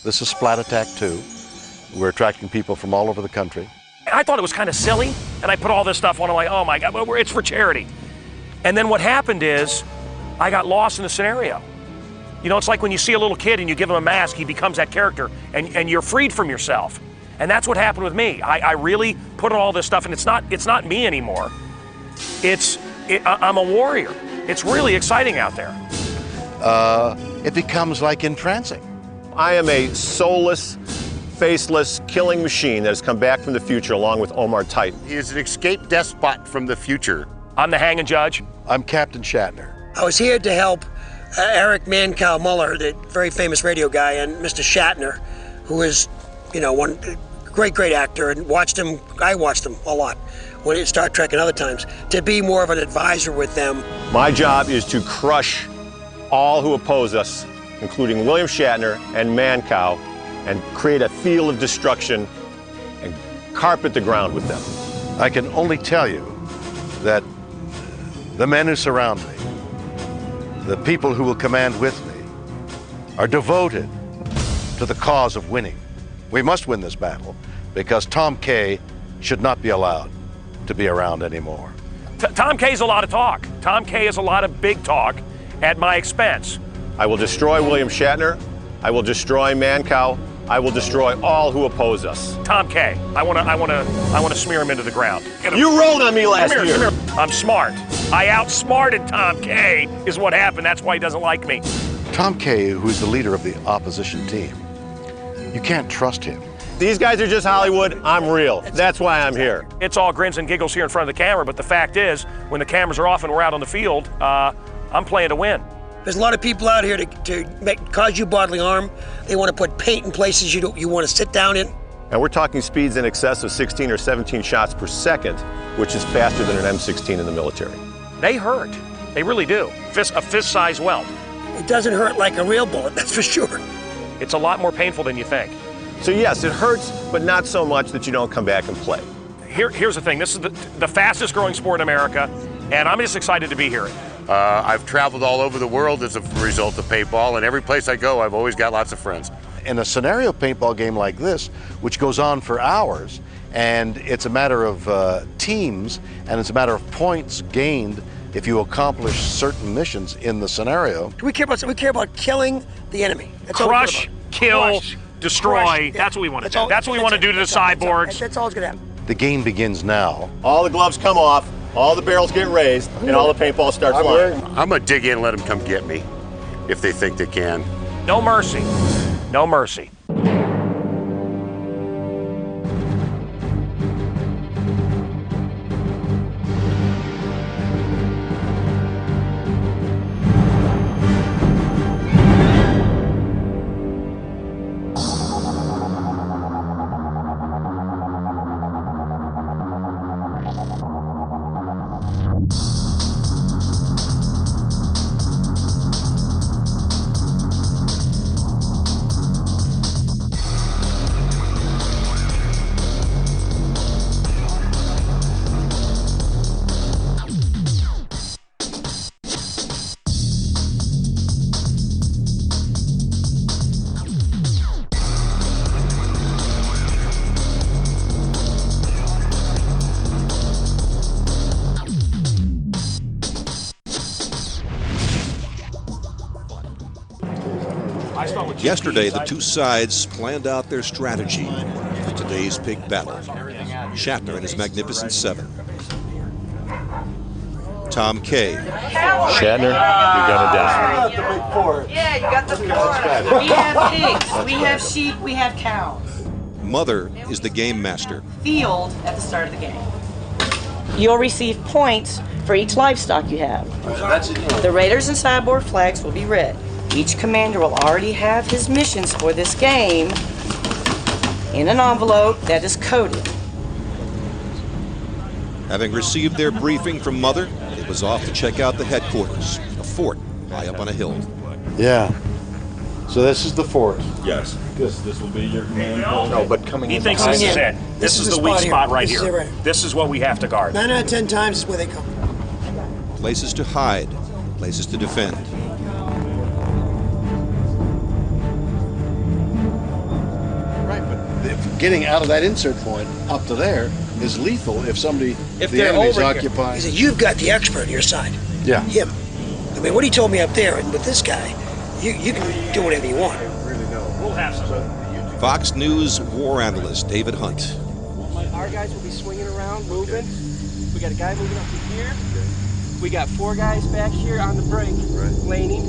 This is SPPLAT Attack II. We're attracting people from all over the country. I thought it was kind of silly, and I put all this stuff on. I'm like, oh my God, it's for charity. And then what happened is, I got lost in the scenario. You know, it's like when you see a little kid and you give him a mask, he becomes that character, and you're freed from yourself. And that's what happened with me. I really put on all this stuff, and it's not me anymore. I'm a warrior. It's really exciting out there. It becomes like entrancing. I am a soulless, faceless killing machine that has come back from the future along with Omar Tartan. He is an escaped despot from the future. I'm the hanging judge. I'm Captain Shatner. I was here to help Eric Mancow Muller, the very famous radio guy, and Mr. Shatner, who is, you know, one great actor, and I watched him a lot when it Star Trek and other times, to be more of an advisor with them. My job is to crush all who oppose us, including William Shatner and Mancow, and create a field of destruction and carpet the ground with them. I can only tell you that the men who surround me, the people who will command with me, are devoted to the cause of winning. We must win this battle because Tom Kaye should not be allowed to be around anymore. Tom Kaye's a lot of talk. Tom Kaye is a lot of big talk at my expense. I will destroy William Shatner. I will destroy Mancow. I will destroy all who oppose us. Tom Kaye, I want to smear him into the ground. You rolled on me last year. Come here. I'm smart. I outsmarted Tom Kaye is what happened. That's why he doesn't like me. Tom Kaye, who's the leader of the opposition team, you can't trust him. These guys are just Hollywood. I'm real. That's why I'm here. It's all grins and giggles here in front of the camera, but the fact is, when the cameras are off and we're out on the field, I'm playing to win. There's a lot of people out here to cause you bodily harm. They want to put paint in places you want to sit down in. And we're talking speeds in excess of 16 or 17 shots per second, which is faster than an M16 in the military. They hurt. They really do. A fist-sized welt. It doesn't hurt like a real bullet, that's for sure. It's a lot more painful than you think. So yes, it hurts, but not so much that you don't come back and play. Here's the thing. This is the fastest growing sport in America, and I'm just excited to be here. I've traveled all over the world as a result of paintball, and every place I go, I've always got lots of friends. In a scenario paintball game like this, which goes on for hours, and it's a matter of teams, and it's a matter of points gained if you accomplish certain missions in the scenario. We care about killing the enemy. That's Crush, kill, destroy. Crush, that's what we want to do. That's what we want to do to the cyborgs. That's all that's going to happen. The game begins now. All the gloves come off, all the barrels get raised, and all the paintballs start flying. I'm going to dig in and let them come get me if they think they can. No mercy. No mercy. Yesterday, the two sides planned out their strategy for today's big battle. Shatner and his Magnificent Seven. Tom Kaye. Shatner, you're gonna die. Yeah, you got the four. We have pigs, we have sheep, we have cows. Mother is the game master. Field at the start of the game. You'll receive points for each livestock you have. The Raiders and sideboard flags will be red. Each commander will already have his missions for this game in an envelope that is coded. Having received their briefing from Mother, it was off to check out the headquarters, a fort high up on a hill. Yeah. So this is the fort. Yes. This will be your command post. No, but coming in. He thinks this is it. This is the weak spot right here. This is what we have to guard. 9 out of 10 times is where they come. Places to hide, places to defend. getting out of that insert point up to there is lethal if somebody, if the enemy's occupying. He said, you've got the expert on your side. Yeah. Him. I mean, what he told me up there, and with this guy, you can do whatever you want. We'll have some. Fox News war analyst David Hunt. Our guys will be swinging around, moving. We got a guy moving up to here. We got 4 guys back here on the break, laning.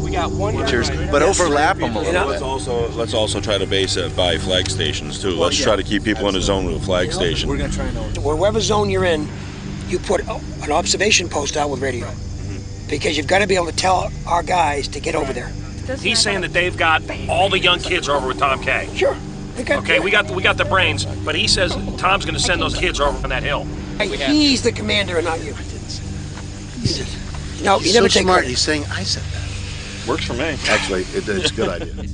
We got 1 guy right. But overlap them a little Let's also try to base it by flag stations too. Let's try to keep people in the zone with a flag station. We're going to try and wherever zone you're in, you put an observation post out with radio. Because you've got to be able to tell our guys to get over there. He's saying that they've got all the young kids over with Tom Kaye. Sure. Okay, we got the brains, but he says Tom's going to send those kids over on that hill. He's the commander and not you. No, He's you never so take smart. credit. He's saying, I said that. Works for me. Actually, it's a good idea.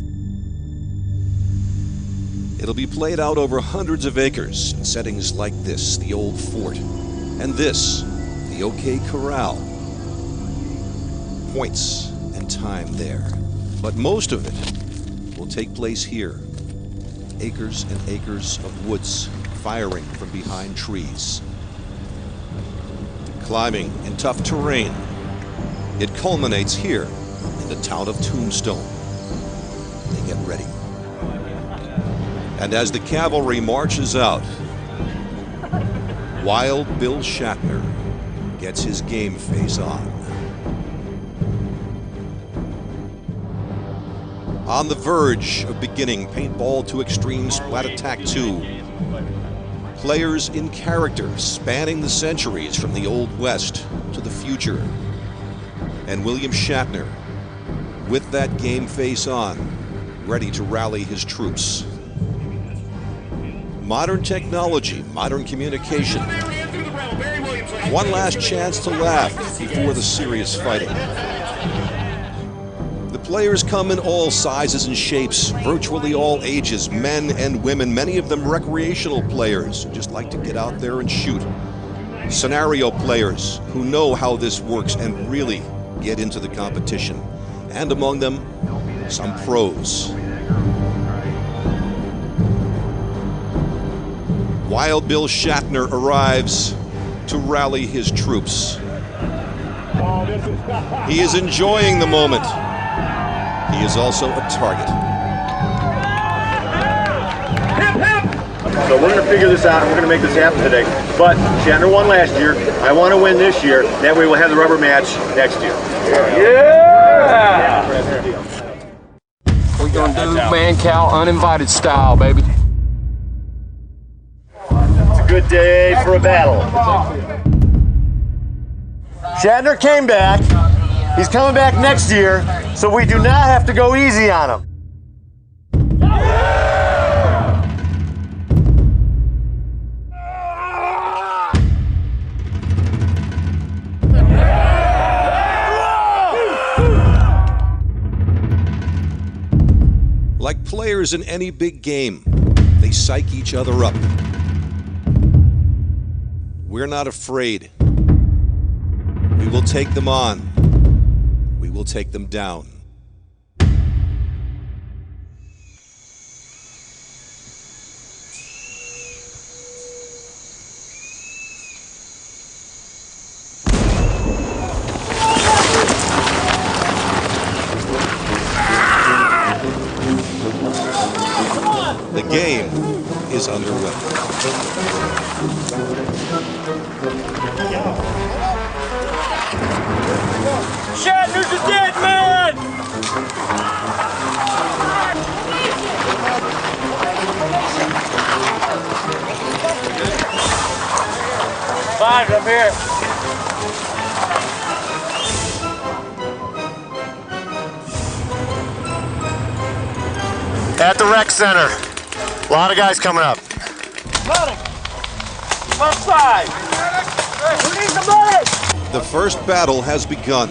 It'll be played out over hundreds of acres in settings like this, the old fort, and this, the OK Corral. Points and time there, but most of it will take place here. Acres and acres of woods firing from behind trees. Climbing in tough terrain. It culminates here in the town of Tombstone. They get ready. And as the cavalry marches out, Wild Bill Shatner gets his game face on. On the verge of beginning Paintball to Extreme Splat Attack II. Players in character spanning the centuries from the Old West to the future. And William Shatner, with that game face on, ready to rally his troops. Modern technology, modern communication. One last chance to laugh before the serious fighting. Players come in all sizes and shapes, virtually all ages, men and women, many of them recreational players who just like to get out there and shoot. Scenario players who know how this works and really get into the competition. And among them, some pros. Wild Bill Shatner arrives to rally his troops. He is enjoying the moment. He is also a target. So we're going to figure this out and we're going to make this happen today. But Shatner won last year. I want to win this year. That way we'll have the rubber match next year. Yeah! We're going to do Mancow uninvited style, baby. It's a good day for a battle. Shatner came back. He's coming back next year, so we do not have to go easy on him. Like players in any big game, they psych each other up. We're not afraid. We will take them on. We will take them down. The game is underway. Shatner's a dead man! Five up here. At the rec center. A lot of guys coming up. Medic! Left side! Who needs a medic? The first battle has begun.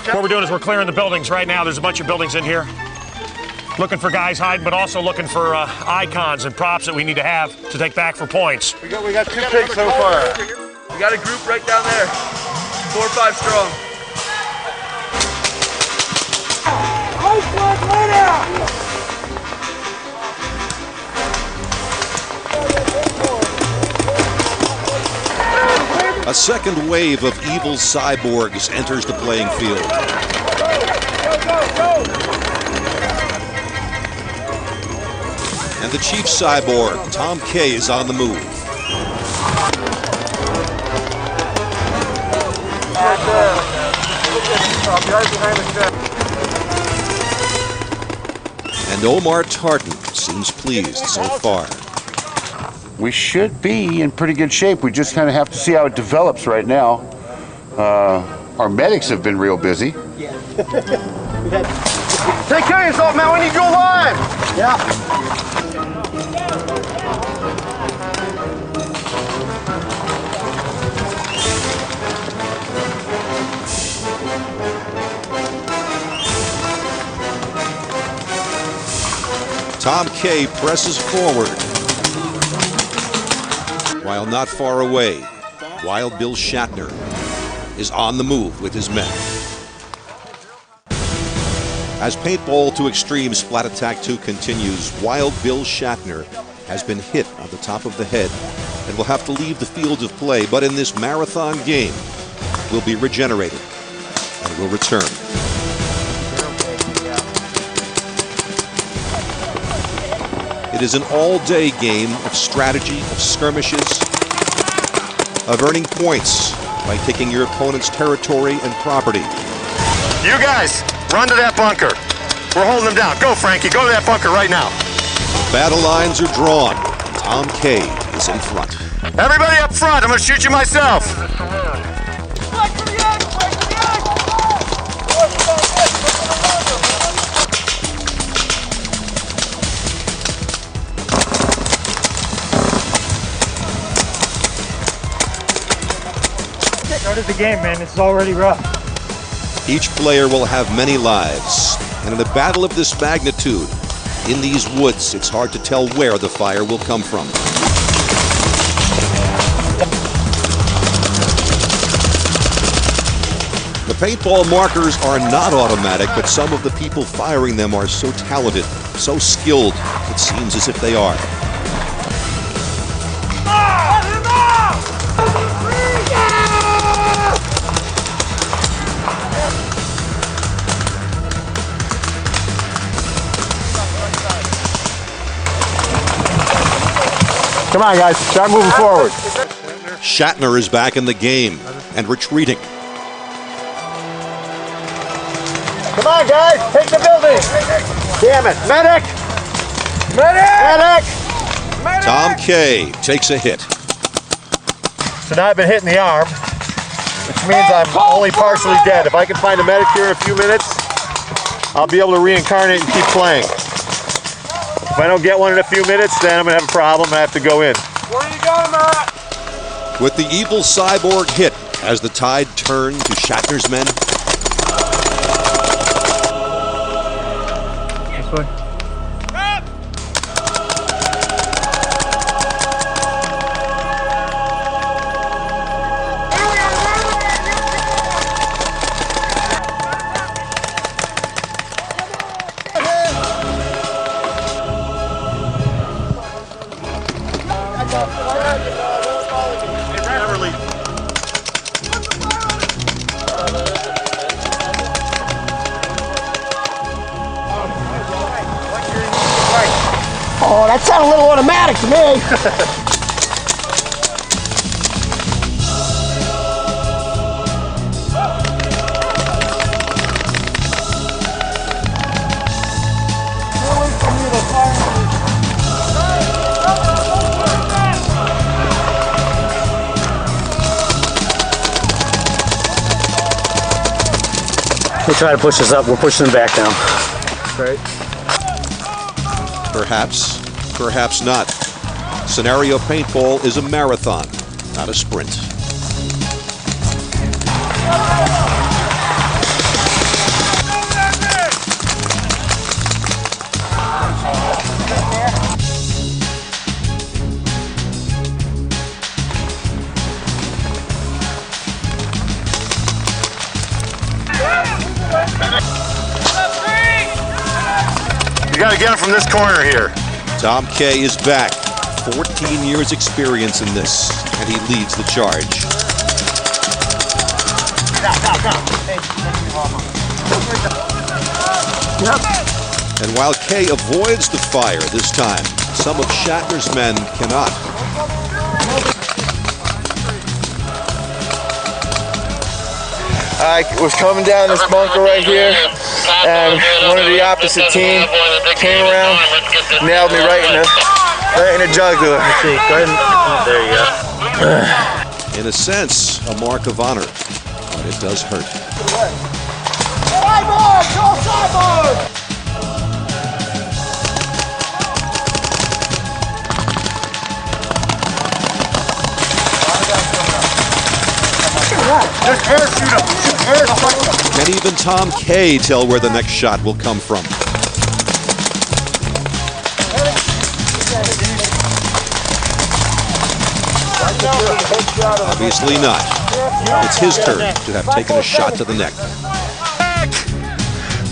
What we're doing is we're clearing the buildings right now. There's a bunch of buildings in here. Looking for guys hiding, but also looking for icons and props that we need to have to take back for points. We got 2 pigs so far. We got a group right down there. 4 or 5 strong. A second wave of evil cyborgs enters the playing field. And the chief cyborg, Tom Kaye, is on the move. And Omar Tartan seems pleased so far. We should be in pretty good shape. We just kind of have to see how it develops right now. Our medics have been real busy. Yeah. Take care of yourself, man. We need you alive. Yeah. Tom Kaye presses forward. While not far away, Wild Bill Shatner is on the move with his men. As Paintball to Extreme Splat Attack II continues, Wild Bill Shatner has been hit on the top of the head and will have to leave the field of play, but in this marathon game will be regenerated and will return. It is an all-day game of strategy, of skirmishes, of earning points by taking your opponent's territory and property. You guys, run to that bunker. We're holding them down. Go, Frankie. Go to that bunker right now. Battle lines are drawn. Tom Kaye is in front. Everybody up front. I'm going to shoot you myself. Started the game, man. It's already rough. Each player will have many lives, and in a battle of this magnitude, in these woods, it's hard to tell where the fire will come from. The paintball markers are not automatic, but some of the people firing them are so talented, so skilled, it seems as if they are. Come on, guys. Start moving forward. Shatner is back in the game and retreating. Come on, guys. Take the building. Damn it. Medic. Medic. Medic. Tom Kaye takes a hit. So now I've been hitting the arm, which means I'm only partially dead. If I can find a medic here in a few minutes, I'll be able to reincarnate and keep playing. If I don't get one in a few minutes, then I'm going to have a problem. I have to go in. Where are you going, Matt? With the evil cyborg hit, as the tide turned to Shatner's men. This way. Oh, that sounded a little automatic to me. They try to push us up. We're pushing them back down. Right. Perhaps, perhaps not. Scenario Paintball is a marathon, not a sprint. got to get him from this corner here. Tom Kaye is back. 14 years experience in this, and he leads the charge. And while Kaye avoids the fire this time, some of Shatner's men cannot. I was coming down this bunker right here, and one of the opposite team came around, nailed me right in the jugular. There you go. In a sense, a mark of honor, but it does hurt. Sideboard! Go sideboard! Just parachute him. Can even Tom Kaye tell where the next shot will come from? Obviously not. It's his turn to have taken a shot to the neck.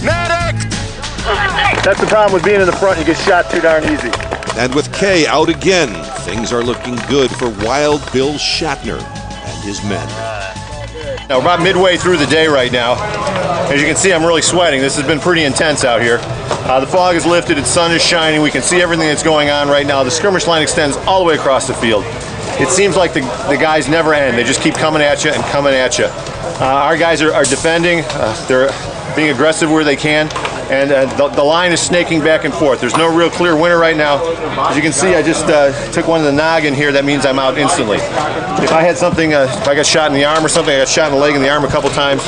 Medic! That's the problem with being in the front. You get shot too darn easy. And with Kaye out again, things are looking good for Wild Bill Shatner and his men. Now, we're about midway through the day right now. As you can see, I'm really sweating. This has been pretty intense out here. The fog is lifted, the sun is shining, we can see everything that's going on right now. The skirmish line extends all the way across the field. It seems like the guys never end. They just keep coming at you and coming at you. Our guys are defending. They're being aggressive where they can. And the line is snaking back and forth. There's no real clear winner right now. As you can see, I just took one in the noggin here. That means I'm out instantly. If I had something, if I got shot in the arm or something, I got shot in the leg and the arm a couple times,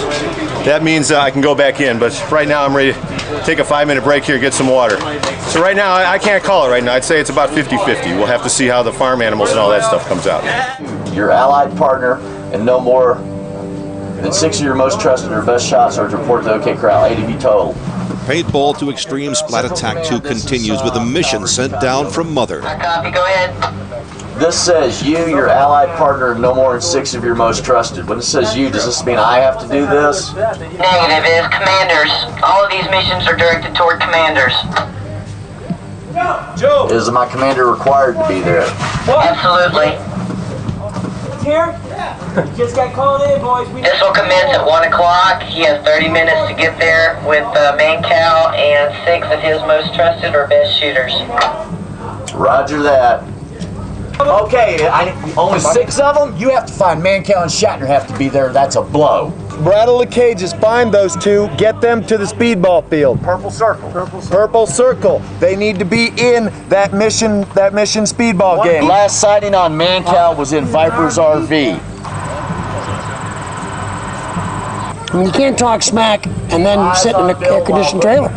that means I can go back in. But right now I'm ready to take a 5-minute break here, get some water. So right now, I can't call it right now. I'd say it's about 50-50. We'll have to see how the farm animals and all that stuff comes out. Your allied partner and no more than 6 of your most trusted or best shots are to report to OK Corral, 8 of you total. Paintball to Extreme Splat Attack II continues with a mission sent down from Mother. Copy, go ahead. This says you, your allied partner, no more than 6 of your most trusted. When it says you, does this mean I have to do this? Negative, it is commanders. All of these missions are directed toward commanders. Joe! Is my commander required to be there? Absolutely. Here? Just got called in, boys. This will commence at 1 o'clock. He has 30 minutes to get there with Mancow and 6 of his most trusted or best shooters. Roger that. Okay, only 6 of them? You have to find Mancow and Shatner have to be there. That's a blow. Rattle the cages, find those 2, get them to the speedball field. Purple circle. Purple circle. They need to be in that mission speedball game. Last sighting on Mancow was in Viper's RV. I mean, you can't talk smack and then sit in an air-conditioned trailer.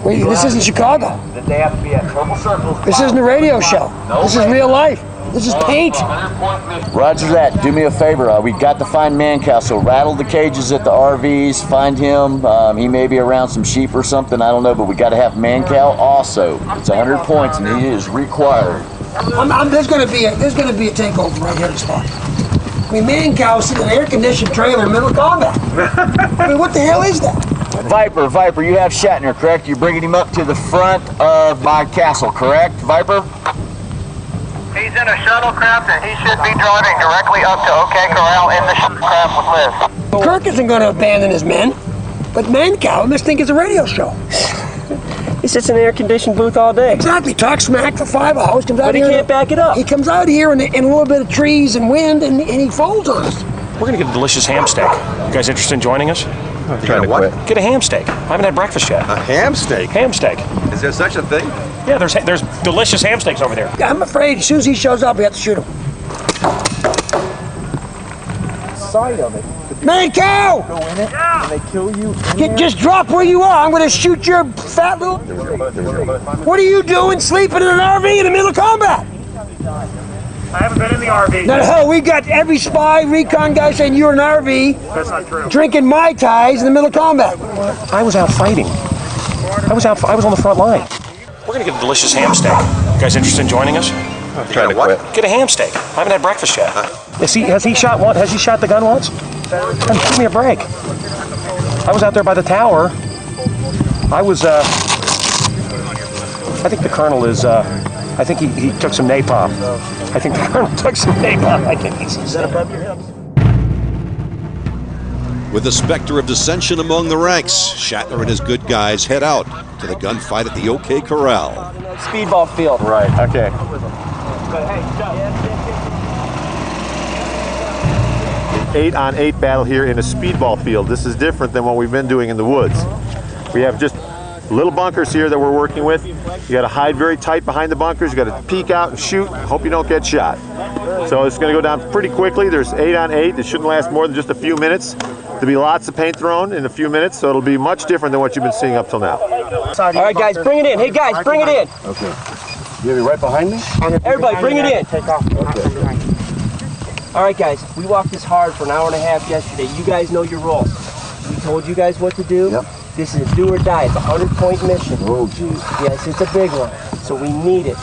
Wait, this isn't Chicago. That they have to be at Purple Circle. This isn't a radio show. This is real life. This is paint. Roger that. Do me a favor. We got to find Mancow, so rattle the cages at the RVs. Find him. He may be around some sheep or something. I don't know, but we got to have Mancow also. It's 100 points, and he is required. There's going to be a takeover right here in this spot. I mean, Mancow's sitting in an air-conditioned trailer in the middle of combat. I mean, what the hell is that? Viper, you have Shatner, correct? You're bringing him up to the front of my castle, correct, Viper? He's in a shuttlecraft and he should be driving directly up to OK Corral in the shuttlecraft with Liz. Kirk isn't going to abandon his men, but Mancow must think it's a radio show. He sits in an air-conditioned booth all day. Exactly. Talk smack for 5 hours. Comes out but he here can't back it up. He comes out here in a little bit of trees and wind, and he folds on us. We're going to get a delicious ham steak. You guys interested in joining us? I'm trying to quit. Get a ham steak. I haven't had breakfast yet. A ham steak? Ham steak. Is there such a thing? Yeah, there's delicious ham steaks over there. I'm afraid as soon as he shows up, we have to shoot him. Side of it. Mancow! Go in it, and they kill you. Just drop where you are. I'm going to shoot your fat little... What are you doing sleeping in an RV in the middle of combat? I haven't been in the RV. No, we got every spy, recon guy saying you're in an RV. That's not true. Drinking Mai Tais in the middle of combat. I was out fighting. I was on the front line. We're going to get a delicious ham steak. You guys interested in joining us? I'm trying to quit. Get a ham steak. I haven't had breakfast yet. Has he shot the gun once? Give me a break. I was out there by the tower. I was I think the colonel is, I think he took some napalm. I think the colonel took some napalm. I think he's... Is that above your hips? With the specter of dissension among the ranks, Shatner and his good guys head out to the gunfight at the OK Corral. Speedball field. Right, okay. 8-on-8 battle here in a speedball field. This is different than what we've been doing in the woods. We have just little bunkers here that we're working with. You got to hide very tight behind the bunkers. You got to peek out and shoot. Hope you don't get shot. So it's going to go down pretty quickly. There's 8-on-8. It shouldn't last more than just a few minutes. There'll be lots of paint thrown in a few minutes, so it'll be much different than what you've been seeing up till now. All right, guys, bring it in. Hey, guys, bring it in. Okay. You be right behind me? Everybody, bring it in. Take off. Okay. All right, guys, we walked this hard for an hour and a half yesterday. You guys know your roles. We told you guys what to do. Yep. This is a do or die. It's a 100-point mission. Oh, geez. Yes, it's a big one. So we need it.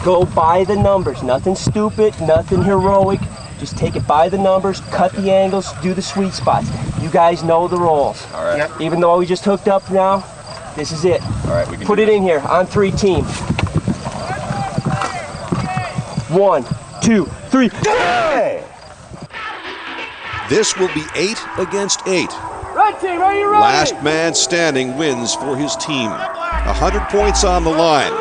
Go by the numbers. Nothing stupid, nothing heroic. Just take it by the numbers, cut the angles, do the sweet spots. You guys know the roles. All right. Yep. Even though we just hooked up now, this is it. All right, we can put it in here on 3 team. 1, 2, 3. Hey! This will be 8 against 8. Red team, are you ready? Last man standing wins for his team. 100 points on the line.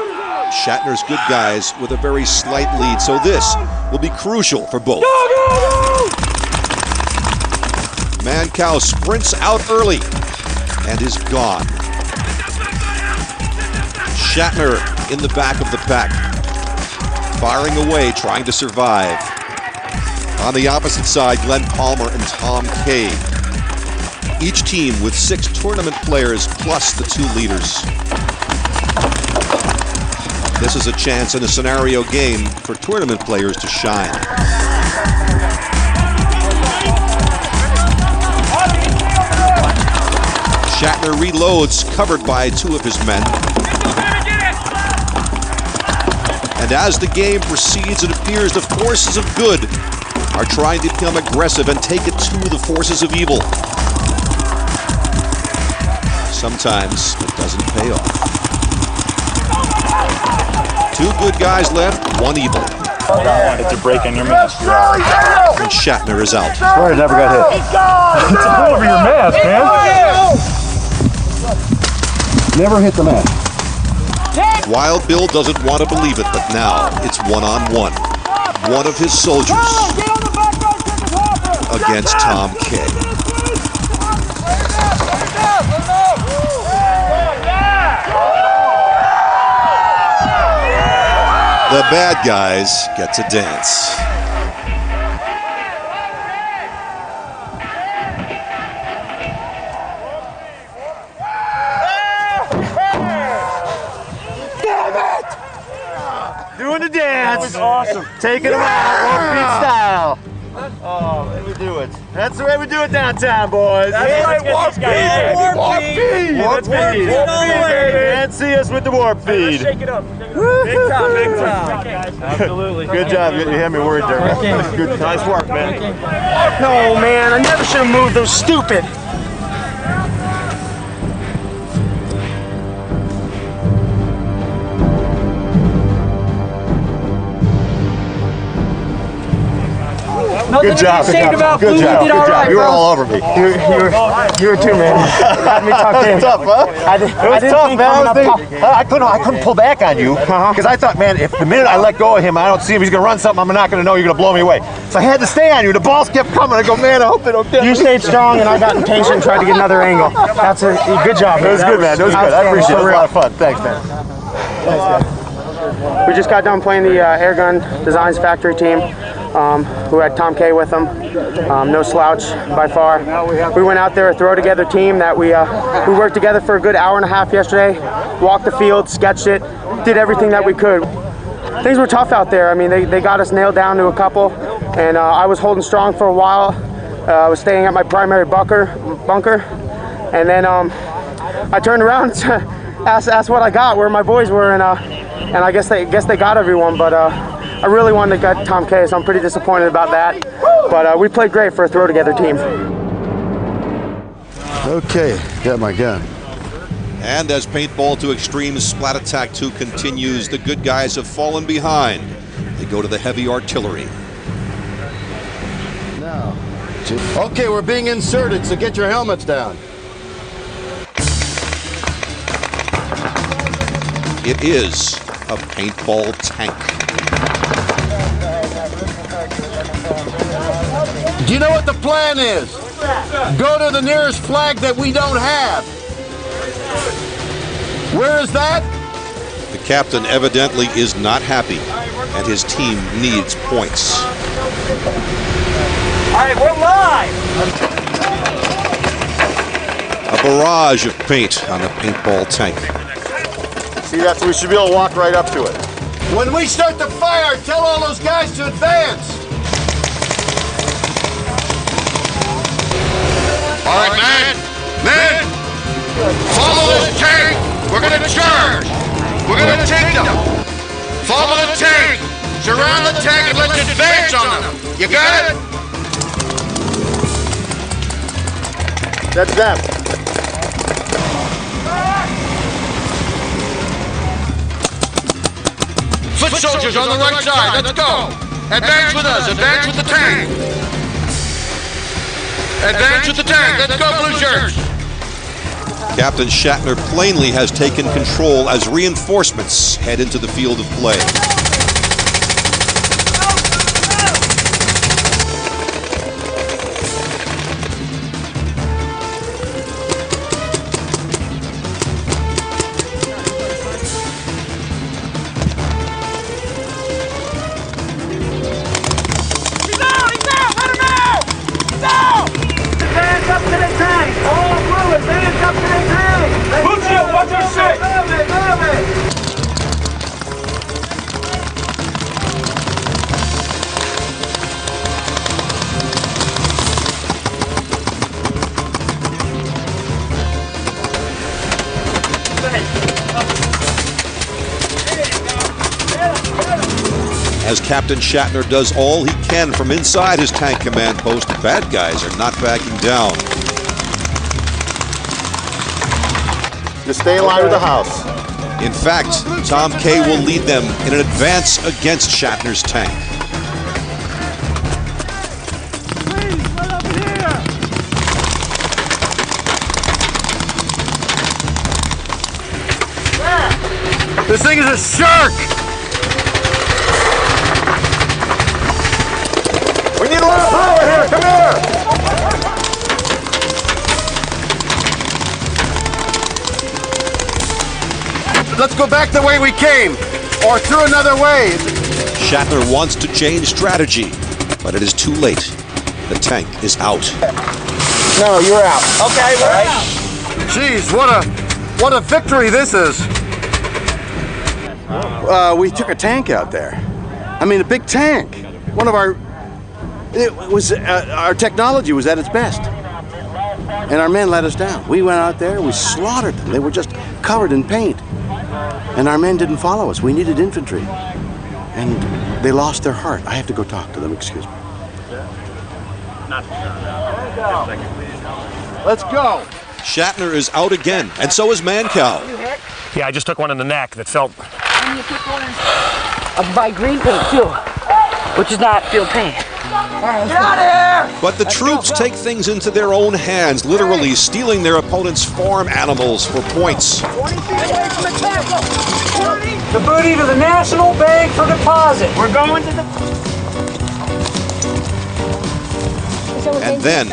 Shatner's good guys with a very slight lead, so this will be crucial for both. Go, go, go! Mancow sprints out early and is gone. Shatner in the back of the pack, firing away, trying to survive. On the opposite side, Glenn Palmer and Tom Kaye. Each team with 6 tournament players plus the 2 leaders. This is a chance in a scenario game for tournament players to shine. Shatner reloads, covered by 2 of his men. And as the game proceeds, it appears the forces of good are trying to become aggressive and take it to the forces of evil. Sometimes it doesn't pay off. 2 good guys left, 1 evil. It's a break on your mask. And Shatner is out. Sorry, I never got hit. It's a pull over your mask, man. Never hit the mask. Wild Bill doesn't want to believe it, but now it's 1-on-1. One of his soldiers against Tom Kaye. The bad guys get to dance. Doing the dance. That was awesome. Taking them out, warp beat style. Oh, let me do it. That's the way we do it downtown, boys. That's right, warp feed. Warp feed. Warp feed. And see us with the warp feed. Shake it up. Big time, big time. Absolutely. Good job. You had me worried there. Good, nice work, man. No, man, I never should have moved those stupid. Good job. Good job. Good job. Good job. You were all over me. You were too, man. Let me talk to him. Tough, huh? It was tough, man. I couldn't pull back on you because I thought, man, if the minute I let go of him, I don't see him, he's gonna run something. I'm not gonna know. You're gonna blow me away. So I had to stay on you. The balls kept coming. I go, man, I hope they don't get me. You stayed strong, and I got impatient and tried to get another angle. That's a good job. It was good, man. It was good. I appreciate it. It was a lot of fun. Thanks, man. Thanks, man. We just got done playing the Airgun Designs Factory team, who had Tom Kaye with them. No slouch by far. We went out there, a throw together team that we worked together for a good hour and a half yesterday. Walked the field, sketched it, did everything that we could. Things were tough out there. I mean, they got us nailed down to a couple, and I was holding strong for a while. I was staying at my primary bunker, and then I turned around and asked what I got, where my boys were, and I guess they got everyone, but I really wanted to get Tom Kaye, so I'm pretty disappointed about that. But we played great for a throw together team. Okay, got my gun. And as Paintball to Extreme Splat Attack II continues, the good guys have fallen behind. They go to the heavy artillery. Now. Okay, we're being inserted, so get your helmets down. It is a paintball tank. Do you know what the plan is? Go to the nearest flag that we don't have. Where is that? The captain evidently is not happy, and his team needs points. All right, we're live. A barrage of paint on the paintball tank. See, that's we should be able to walk right up to it. When we start the fire, tell all those guys to advance. All right, men, follow this tank. We're gonna charge. We're gonna take them. Follow the tank. Surround the tank and let's advance on them. You got it? That's them. Foot soldiers on the right side. Let's go. Advance with us. Advance with the tank. Advance with the tank. Let's go, blue shirts. Captain Shatner plainly has taken control as reinforcements head into the field of play. As Captain Shatner does all he can from inside his tank command post, the bad guys are not backing down. Just stay in line with the house. In fact, Tom Kaye will lead them in an advance against Shatner's tank. This thing is a shark! We need a little power here. Come here. Let's go back the way we came, or through another way. Shatner wants to change strategy, but it is too late. The tank is out. No, you're out. Okay, we're out. Jeez, what a victory this is. We took a tank out there. I mean, a big tank. One of our... our technology was at its best. And our men let us down. We went out there, we slaughtered them. They were just covered in paint. And our men didn't follow us. We needed infantry. And they lost their heart. I have to go talk to them, excuse me. Let's go. Shatner is out again, and so is Mancow. Yeah, I just took one in the neck that felt... And you took one of my green paint too, which is not field paint. Get out of here! But the troops take things into their own hands, literally stealing their opponent's farm animals for points. 20 feet away from the tank. The booty to the National Bank for deposit. We're going to the... And then,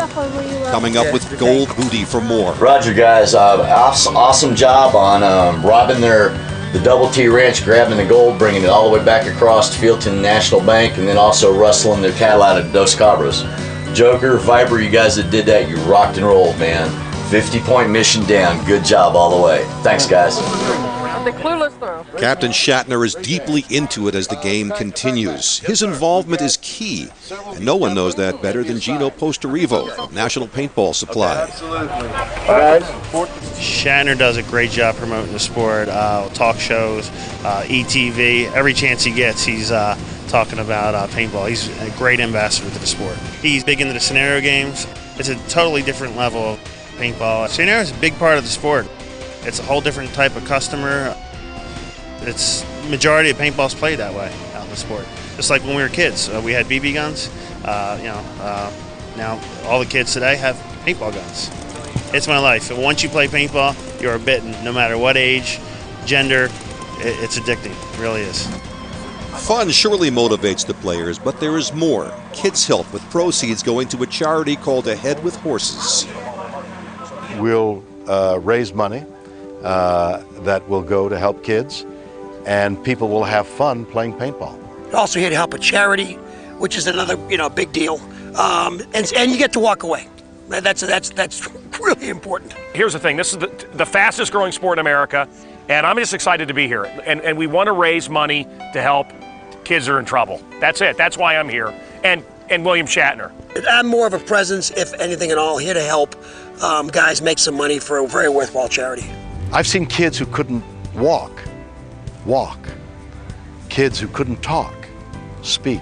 coming up with gold booty for more. Roger, guys. Awesome job on robbing the Double T Ranch, grabbing the gold, bringing it all the way back across to Fieldton National Bank, and then also rustling their cattle out of Dos Cabras. Joker, Viper, you guys that did that, you rocked and rolled, man. 50-point mission down. Good job all the way. Thanks, guys. The clueless throw. Captain Shatner is deeply into it as the game continues. His involvement is key, and no one knows that better than Gino Posterivo of National Paintball Supply. Shatner does a great job promoting the sport, talk shows, ETV. Every chance he gets, he's talking about paintball. He's a great ambassador to the sport. He's big into the scenario games. It's a totally different level of paintball. Scenario is a big part of the sport. It's a whole different type of customer. It's majority of paintball's played that way out in the sport. Just like when we were kids, we had BB guns. Now all the kids today have paintball guns. It's my life. Once you play paintball, you're bitten, no matter what age, gender. It's addicting, it really is. Fun surely motivates the players, but there is more. Kids help with proceeds going to a charity called Ahead with Horses. We'll raise money that will go to help kids, and people will have fun playing paintball. We're also here to help a charity, which is another big deal, and you get to walk away. That's really important. Here's the thing, this is the fastest growing sport in America, and I'm just excited to be here. And we want to raise money to help kids that are in trouble. That's it, that's why I'm here. And William Shatner. I'm more of a presence, if anything at all, here to help guys make some money for a very worthwhile charity. I've seen kids who couldn't walk. Kids who couldn't talk, speak.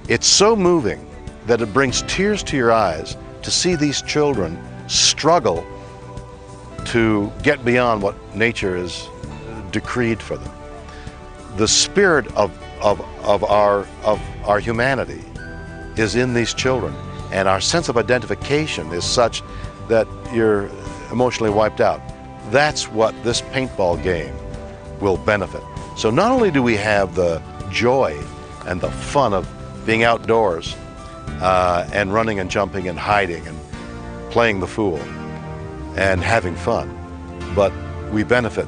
It's so moving that it brings tears to your eyes to see these children struggle to get beyond what nature has decreed for them. The spirit of our humanity is in these children, and our sense of identification is such that you're emotionally wiped out. That's what this paintball game will benefit. So not only do we have the joy and the fun of being outdoors and running and jumping and hiding and playing the fool and having fun, but we benefit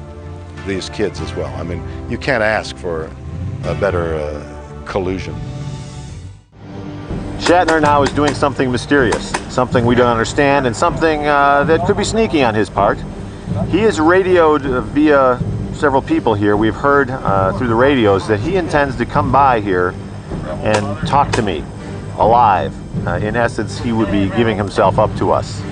these kids as well. I mean, you can't ask for a better collusion. Shatner now is doing something mysterious, something we don't understand, and something that could be sneaky on his part. He has radioed via several people here. We've heard through the radios that he intends to come by here and talk to me alive. In essence, he would be giving himself up to us.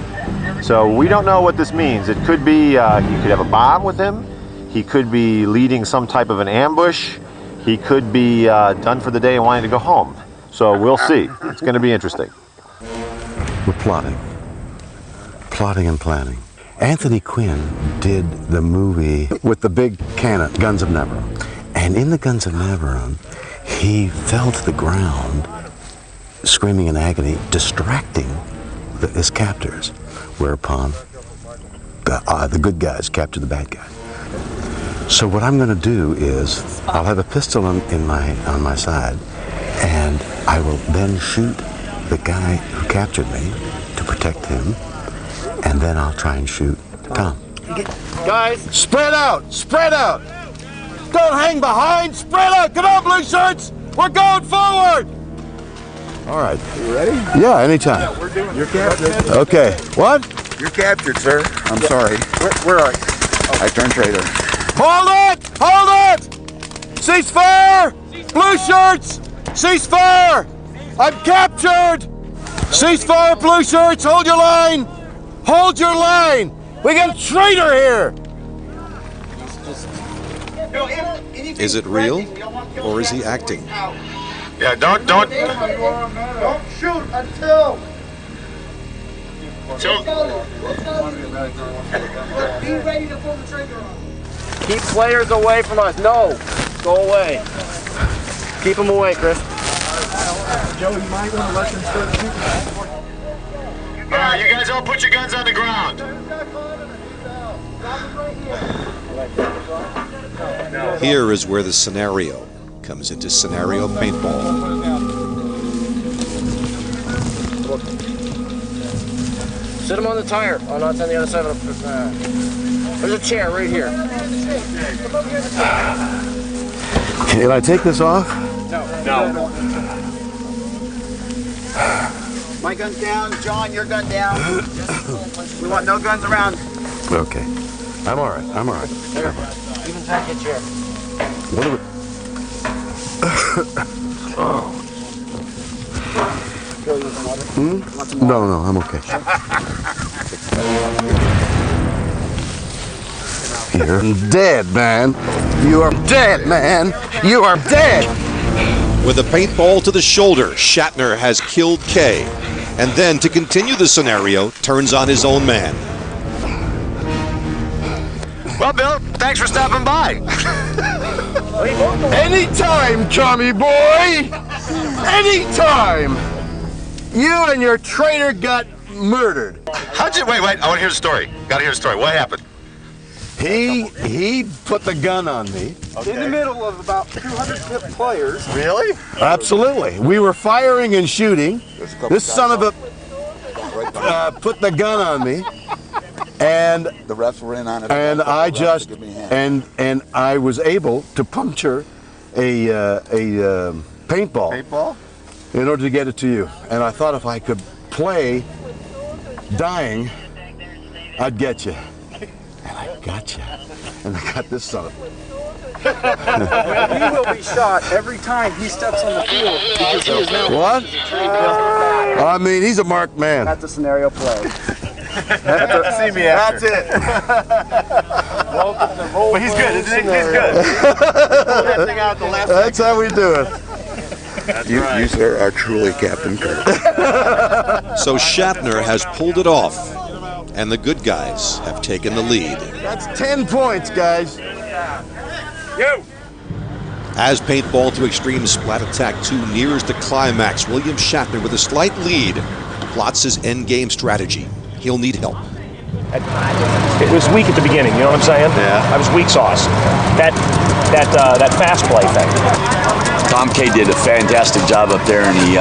So we don't know what this means. It could be he could have a bomb with him. He could be leading some type of an ambush. He could be done for the day and wanting to go home. So we'll see. It's going to be interesting. We're plotting and planning. Anthony Quinn did the movie with the big cannon, Guns of Navarone. And in the Guns of Navarone, he fell to the ground, screaming in agony, distracting his captors, whereupon the good guys captured the bad guy. So what I'm going to do is I'll have a pistol on my side, and I will then shoot the guy who captured me to protect him, and then I'll try and shoot Tom. Guys, spread out! Spread out! Don't hang behind! Spread out! Come on, blue shirts! We're going forward! All right. You ready? Yeah, anytime. You're captured. Okay. What? You're captured, sir. I'm sorry. Where are you? Oh. I turned traitor. Hold it! Hold it! Ceasefire! Blue shirts! Ceasefire! I'm captured! Ceasefire, blue shirts! Hold your line! Hold your line! We got a traitor here! Is it real, or is he acting? Yeah, don't shoot until... Be ready to pull the trigger on. Keep players away from us. No. Go away. Keep them away, Chris. Joe, you might want to let them start shooting. you guys all put your guns on the ground. Here is where the scenario comes into scenario paintball. Sit them on the tire. Oh, no, it's on the other side of the... there's a chair right here. Can I take this off? No. My gun's down. John, your gun down. We want no guns around. Okay. I'm all right. I'm all right. There. Even pack your chair. What are we... Oh. No, I'm okay. You're dead, man. You are dead, man. You are dead. With a paintball to the shoulder, Shatner has killed Kaye, and then to continue the scenario, turns on his own man. Well, Bill, thanks for stopping by. Anytime, Tommy boy! Anytime! You and your trainer got murdered. How'd you, wait, I want to hear the story. Gotta hear the story. What happened? He put the gun on me. In the middle of about 200 players. Really? Absolutely. We were firing and shooting. This son of a put the gun on me, and the refs were in on it. And I just and I was able to puncture a paintball. Paintball? In order to get it to you. And I thought if I could play dying, I'd get you. And I got you. And I got this son of He will be shot every time he steps on the field because he is now. What? I mean, he's a marked man. That's a scenario play. See me after. That's it. Welcome to role. But he's good, isn't he? He's good. That's how we do it. You, sir, are truly Captain Kirk. So Shatner has pulled it off, and the good guys have taken the lead. That's 10 points, guys. You! As Paintball to Extreme Splat Attack II nears the climax, William Shatner, with a slight lead, plots his endgame strategy. He'll need help. It was weak at the beginning, you know what I'm saying? Yeah. I was weak sauce. That fast play thing. Tom Kaye did a fantastic job up there, and he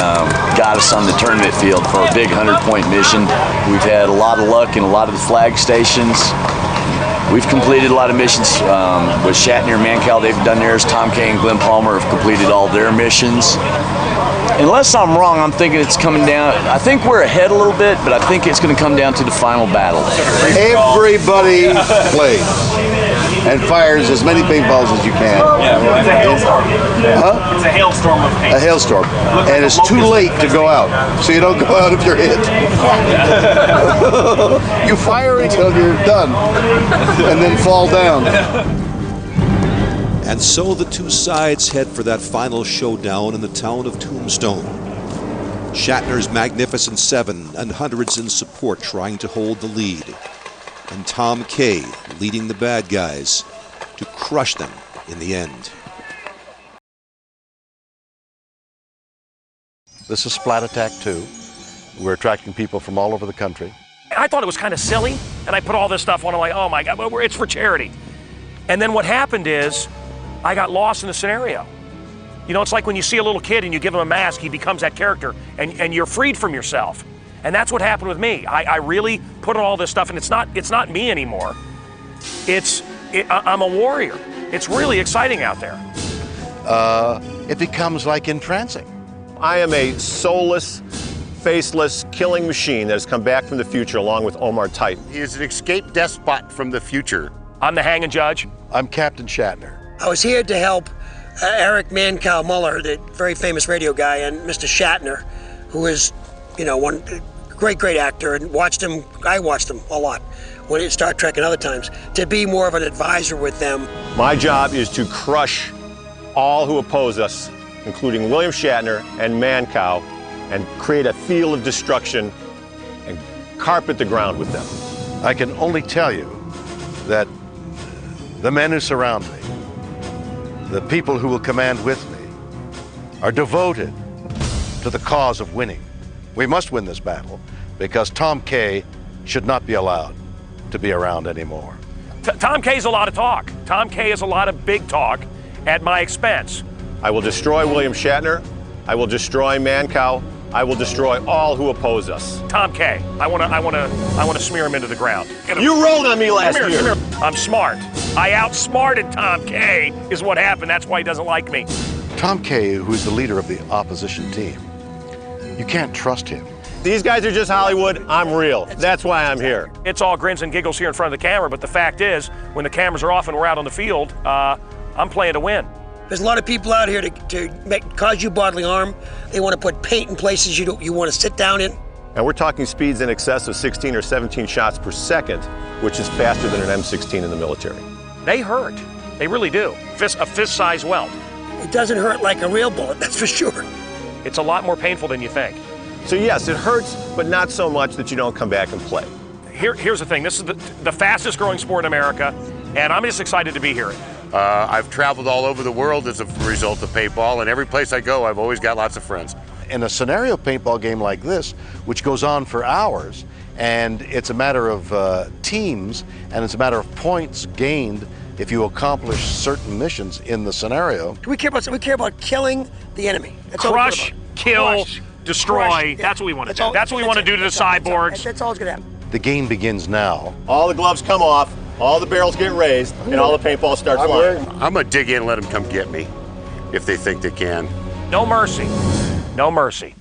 got us on the tournament field for a big 100-point mission. We've had a lot of luck in a lot of the flag stations. We've completed a lot of missions with Shatner and Mancow. They've done theirs. Tom Kaye and Glenn Palmer have completed all their missions. Unless I'm wrong, I'm thinking it's coming down. I think we're ahead a little bit, but I think it's going to come down to the final battle. Everybody plays and fires as many paintballs as you can. Yeah, it's a hailstorm. Huh? It's a hailstorm of paint. A hailstorm. And it's too late to go out, so you don't go out if you're hit. You fire until you're done, and then fall down. And so the two sides head for that final showdown in the town of Tombstone. Shatner's Magnificent Seven and hundreds in support trying to hold the lead. And Tom Kaye leading the bad guys to crush them in the end. This is SPPLAT Attack II. We're attracting people from all over the country. I thought it was kind of silly, and I put all this stuff on. I'm like, oh my God, it's for charity. And then what happened is, I got lost in the scenario. You know, it's like when you see a little kid and you give him a mask, he becomes that character, and you're freed from yourself. And that's what happened with me. I really put on all this stuff, and it's not me anymore. I'm a warrior. It's really exciting out there. It becomes like entrancing. I am a soulless, faceless killing machine that has come back from the future along with Omar Tartan. He is an escaped despot from the future. I'm the hanging judge. I'm Captain Shatner. I was here to help Eric Mancow Muller, the very famous radio guy, and Mr. Shatner, who is, one great actor, and I watched him a lot when in Star Trek and other times, to be more of an advisor with them. My job is to crush all who oppose us, including William Shatner and Mancow, and create a field of destruction and carpet the ground with them. I can only tell you that the men who surround me, the people who will command with me, are devoted to the cause of winning. We must win this battle because Tom Kaye should not be allowed to be around anymore. Tom Kaye's a lot of talk. Tom Kaye is a lot of big talk at my expense. I will destroy William Shatner. I will destroy Mancow. I will destroy all who oppose us. Tom Kaye, I want to smear him into the ground. You rolled on me last year. I'm smart. I outsmarted Tom Kaye is what happened. That's why he doesn't like me. Tom Kaye, who is the leader of the opposition team, you can't trust him. These guys are just Hollywood. I'm real. That's why I'm here. It's all grins and giggles here in front of the camera, but the fact is, when the cameras are off and we're out on the field, I'm playing to win. There's a lot of people out here to cause you bodily harm. They want to put paint in places you want to sit down in. And we're talking speeds in excess of 16 or 17 shots per second, which is faster than an M16 in the military. They hurt. They really do. A fist-sized welt. It doesn't hurt like a real bullet, that's for sure. It's a lot more painful than you think. So yes, it hurts, but not so much that you don't come back and play. Here's the thing. This is the fastest growing sport in America, And I'm just excited to be here. I've traveled all over the world as a result of paintball, and every place I go, I've always got lots of friends. In a scenario paintball game like this, which goes on for hours, and it's a matter of teams, and it's a matter of points gained if you accomplish certain missions in the scenario. We care about killing the enemy. That's Crush, kill, Crush, destroy. Crush, yeah. That's what we want to do. That's what we want to do to the cyborgs. That's all that's gonna happen. The game begins now. All the gloves come off, all the barrels get raised, and all the paintball starts flying. I'm gonna dig in and let them come get me if they think they can. No mercy. No mercy.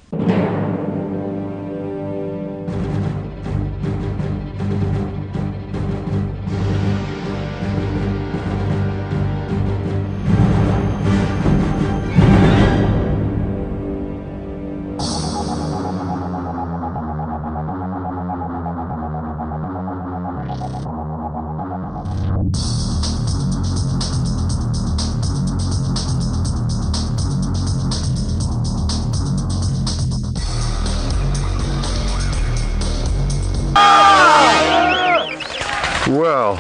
Well,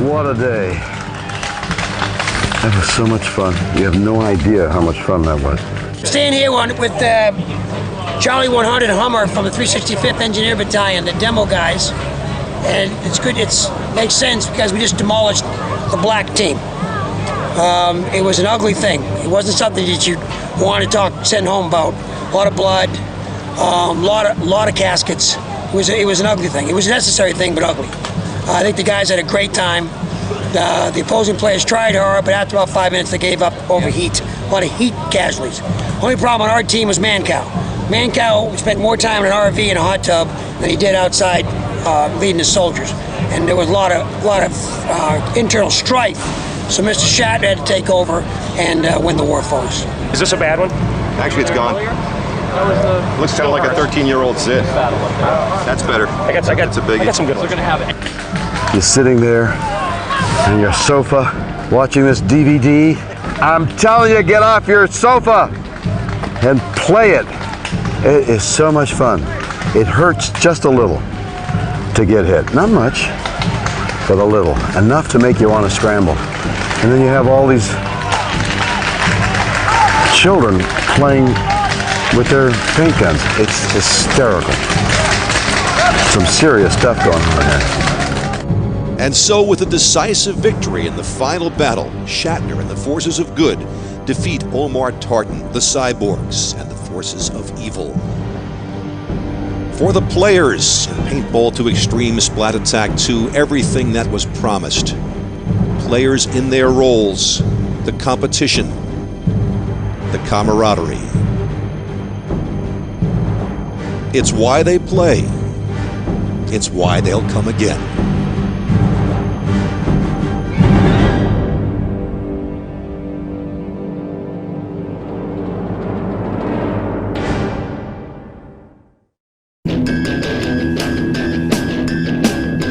what a day. That was so much fun. You have no idea how much fun that was. Staying here with Charlie 100 Hummer from the 365th Engineer Battalion, the demo guys. And it's good, makes sense because we just demolished the black team. It was an ugly thing. It wasn't something that you want to send home about. A lot of blood, lot of caskets. It was an ugly thing. It was a necessary thing, but ugly. I think the guys had a great time. The opposing players tried hard, but after about 5 minutes, they gave up over heat. A lot of heat casualties. Only problem on our team was Mancow. Mancow spent more time in an RV in a hot tub than he did outside leading his soldiers. And there was a lot of internal strife. So Mr. Shatner had to take over and win the war for us. Is this a bad one? Actually, it's gone. Looks kind of like a 13-year-old Zit. That's better. I got some good ones. You're sitting there on your sofa watching this DVD. I'm telling you, get off your sofa and play it. It is so much fun. It hurts just a little to get hit. Not much, but a little. Enough to make you want to scramble. And then you have all these children playing with their paint guns. It's hysterical. Some serious stuff going on there. And so, with a decisive victory in the final battle, Shatner and the forces of good defeat Omar Tartan, the cyborgs, and the forces of evil. For the players in Paintball 2 Extreme Splat Attack II, everything that was promised. Players in their roles, the competition, the camaraderie. It's why they play. It's why they'll come again.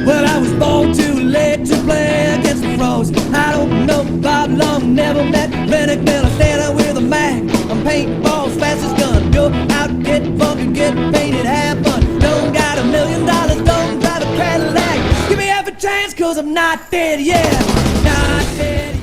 Well, I was born too late to play against the pros. I don't know Bob Long, never met Rennick Miller, standing with a Mac. I'm paintball's fastest gun. Go out, get funky, get painted, have fun. Don't got $1 million, don't drive a Cadillac. Give me half a chance, cause I'm not dead yet. Not dead yet.